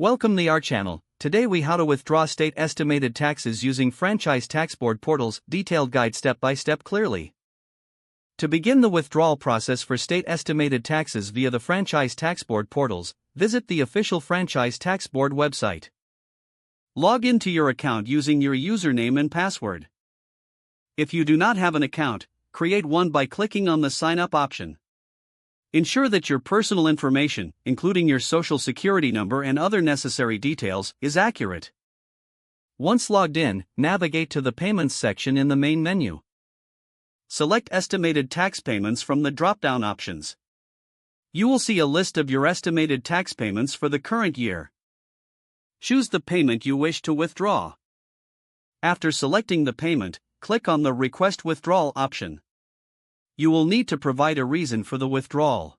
Welcome to our channel. Today we how to withdraw state estimated taxes using franchise tax board portals, detailed guide step by step clearly. To begin the withdrawal process for state estimated taxes via the franchise tax board portals, visit the official franchise tax board website. Log into your account using your username and password. If you do not have an account, create one by clicking on the sign up option. Ensure that your personal information, including your social security number and other necessary details, is accurate. Once logged in, navigate to the Payments section in the main menu. Select Estimated Tax Payments from the drop-down options. You will see a list of your estimated tax payments for the current year. Choose the payment you wish to withdraw. After selecting the payment, click on the Request Withdrawal option. You will need to provide a reason for the withdrawal.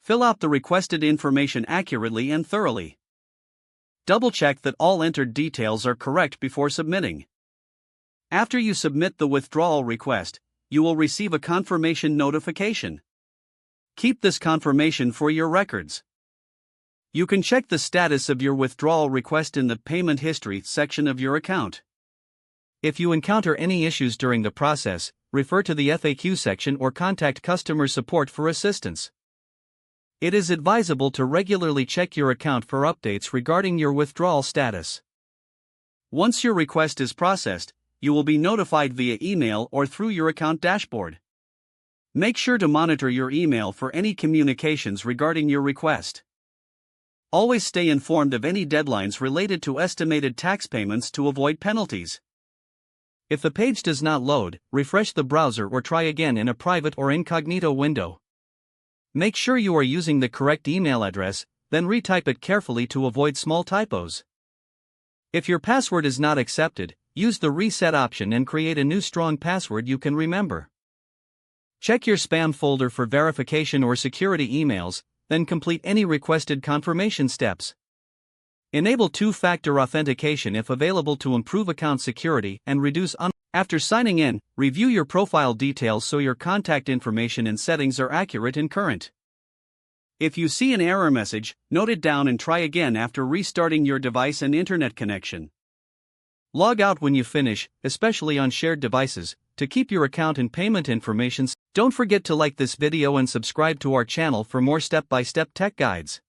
Fill out the requested information accurately and thoroughly. Double-check that all entered details are correct before submitting. After you submit the withdrawal request, you will receive a confirmation notification. Keep this confirmation for your records. You can check the status of your withdrawal request in the Payment History section of your account. If you encounter any issues during the process, refer to the FAQ section or contact customer support for assistance. It is advisable to regularly check your account for updates regarding your withdrawal status. Once your request is processed, you will be notified via email or through your account dashboard. Make sure to monitor your email for any communications regarding your request. Always stay informed of any deadlines related to estimated tax payments to avoid penalties. If the page does not load, refresh the browser or try again in a private or incognito window. Make sure you are using the correct email address, then retype it carefully to avoid small typos. If your password is not accepted, use the reset option and create a new strong password you can remember. Check your spam folder for verification or security emails, then complete any requested confirmation steps. Enable two-factor authentication if available to improve account security and reduce After signing in, review your profile details so your contact information and settings are accurate and current. If you see an error message, note it down and try again after restarting your device and internet connection. Log out when you finish, especially on shared devices, to keep your account and payment information. Don't forget to like this video and subscribe to our channel for more step-by-step tech guides.